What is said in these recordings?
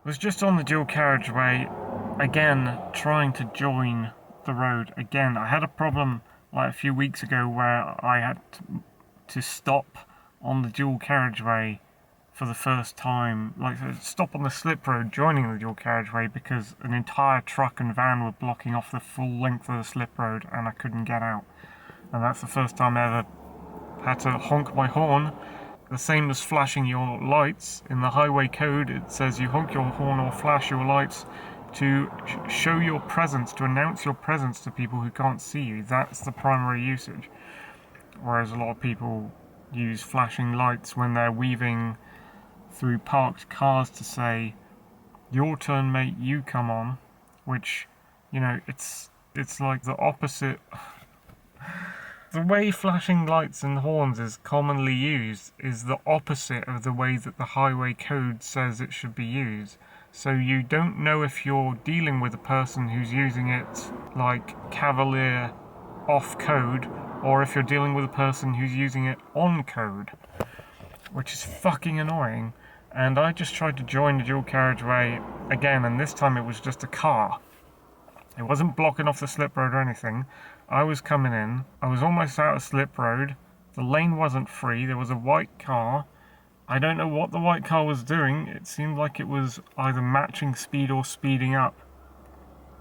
Was just on the dual carriageway, again, trying to join the road. Again, I had a problem like a few weeks ago where I had to stop on the dual carriageway for the first time, like stop on the slip road joining the dual carriageway because an entire truck and van were blocking off the full length of the slip road and I couldn't get out. And that's the first time I ever had to honk my horn. The same as flashing your lights. In the highway code, it says you honk your horn or flash your lights to show your presence, to announce your presence to people who can't see you. That's the primary usage. Whereas a lot of people use flashing lights when they're weaving through parked cars to say, your turn mate, you come on, which, you know, it's like the opposite. The way flashing lights and horns is commonly used is the opposite of the way that the highway code says it should be used. So you don't know if you're dealing with a person who's using it like cavalier off code, or if you're dealing with a person who's using it on code, which is fucking annoying. And I just tried to join the dual carriageway again, and this time it was just a car. It wasn't blocking off the slip road or anything. I was coming in. I was almost out of slip road. The lane wasn't free. There was a white car. I don't know what the white car was doing. It seemed like it was either matching speed or speeding up.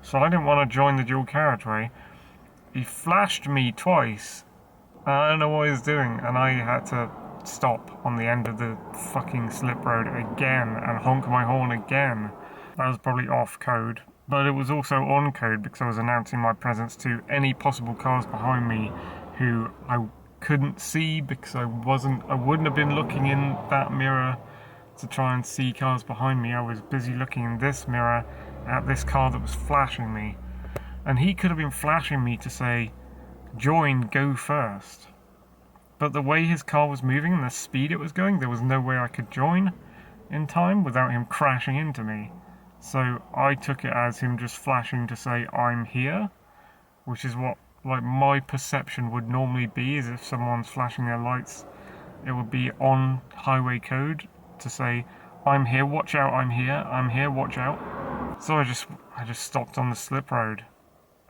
So I didn't want to join the dual carriageway. He flashed me twice. I don't know what he was doing, and I had to stop on the end of the fucking slip road again and honk my horn again. That was probably off code. But it was also on code because I was announcing my presence to any possible cars behind me who I couldn't see because I wouldn't have been looking in that mirror to try and see cars behind me. I was busy looking in this mirror at this car that was flashing me. And he could have been flashing me to say, join, go first. But the way his car was moving and the speed it was going, there was no way I could join in time without him crashing into me. So I took it as him just flashing to say, I'm here, which is what like my perception would normally be, is if someone's flashing their lights, it would be on highway code to say, I'm here, watch out, I'm here, watch out. So I just stopped on the slip road.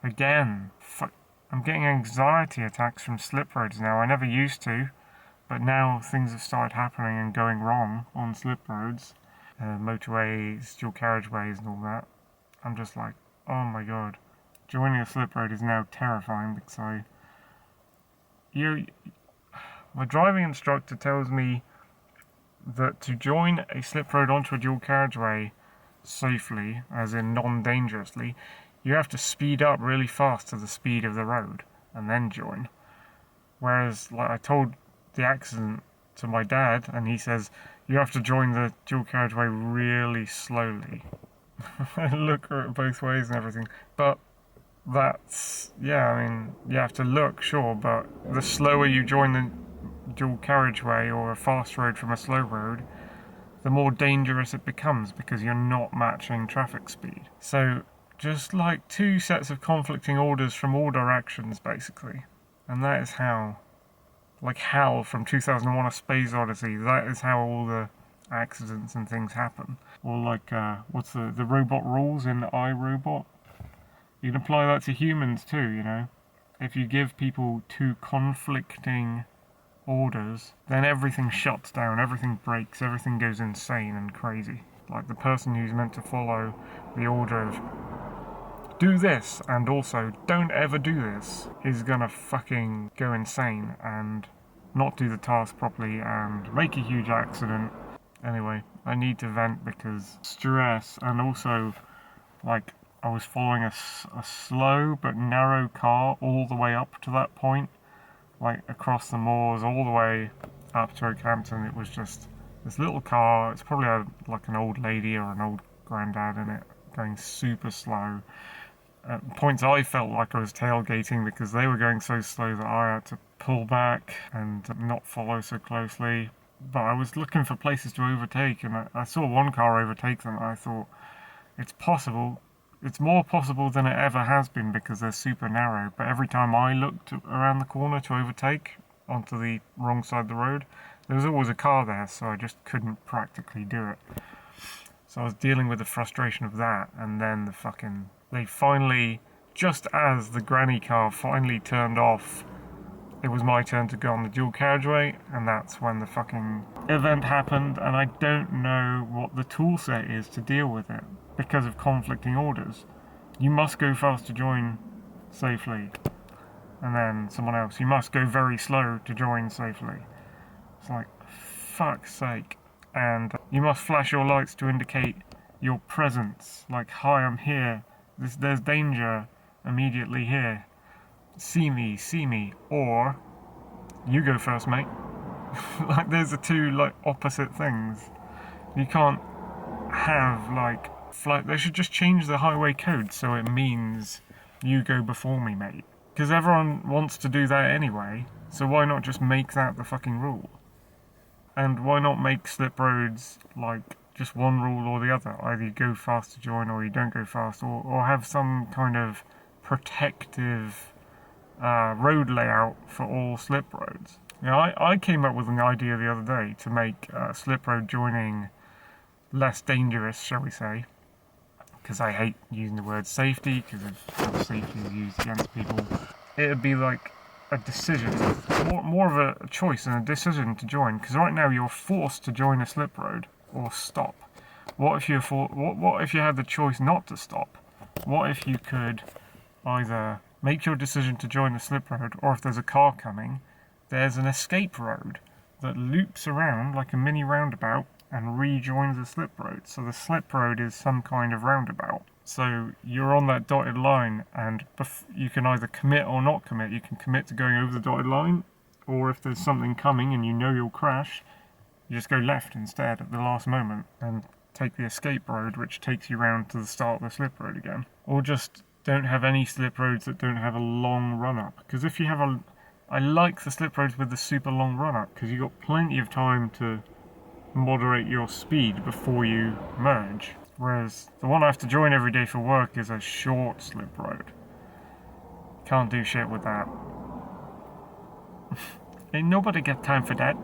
Again, fuck, I'm getting anxiety attacks from slip roads now. I never used to, but now things have started happening and going wrong on slip roads. Motorways, dual carriageways and all that. I'm just like, oh my god. Joining a slip road is now terrifying because my driving instructor tells me that to join a slip road onto a dual carriageway safely, as in non-dangerously, you have to speed up really fast to the speed of the road and then join. Whereas, like I told the accident to my dad, and he says, you have to join the dual carriageway really slowly. Look at it both ways and everything. But that's, yeah, I mean, you have to look, sure, but the slower you join the dual carriageway or a fast road from a slow road, the more dangerous it becomes because you're not matching traffic speed. So, just like two sets of conflicting orders from all directions, basically. And that is how, like Hal from 2001 A Space Odyssey, that is how all the accidents and things happen. Or like, what's the robot rules in iRobot? You can apply that to humans too, you know? If you give people two conflicting orders, then everything shuts down, everything breaks, everything goes insane and crazy. Like the person who's meant to follow the order of do this and also don't ever do this is gonna fucking go insane and not do the task properly and make a huge accident. Anyway, I need to vent because stress, and also like I was following a slow but narrow car all the way up to that point, like across the moors all the way up to Oakhampton. It was just this little car. It's probably had like an old lady or an old granddad in it, going super slow. At points I felt like I was tailgating because they were going so slow that I had to pull back and not follow so closely. But I was looking for places to overtake, and I saw one car overtake them, and I thought, it's possible. It's more possible than it ever has been because they're super narrow. But every time I looked around the corner to overtake onto the wrong side of the road, there was always a car there, so I just couldn't practically do it. So I was dealing with the frustration of that, and then they finally, just as the granny car finally turned off, it was my turn to go on the dual carriageway, and that's when the fucking event happened, and I don't know what the tool set is to deal with it because of conflicting orders. You must go fast to join safely, and then someone else, you must go very slow to join safely. It's like, fuck's sake. And you must flash your lights to indicate your presence, like, hi, I'm here, there's danger immediately here, see me, or you go first, mate. Like, there's the two, like, opposite things. You can't have, like, they should just change the highway code so it means you go before me, mate. Because everyone wants to do that anyway, so why not just make that the fucking rule? And why not make slip roads like just one rule or the other? Either you go fast to join or you don't go fast, or have some kind of protective road layout for all slip roads. I came up with an idea the other day to make slip road joining less dangerous, shall we say, because I hate using the word safety, because of how safety is used against people. It would be like a decision, more of a choice and a decision to join, because right now you're forced to join a slip road or stop. What if you had the choice not to stop? What if you could either make your decision to join the slip road, or if there's a car coming, there's an escape road that loops around like a mini roundabout and rejoins the slip road. So the slip road is some kind of roundabout. So you're on that dotted line, and you can either commit or not commit. You can commit to going over the dotted line, or if there's something coming and you know you'll crash, you just go left instead at the last moment and take the escape road, which takes you round to the start of the slip road again. Or just don't have any slip roads that don't have a long run-up. Because if you have I like the slip roads with the super long run-up, because you've got plenty of time to moderate your speed before you merge. Whereas the one I have to join every day for work is a short slip road. Can't do shit with that. Ain't nobody got time for that.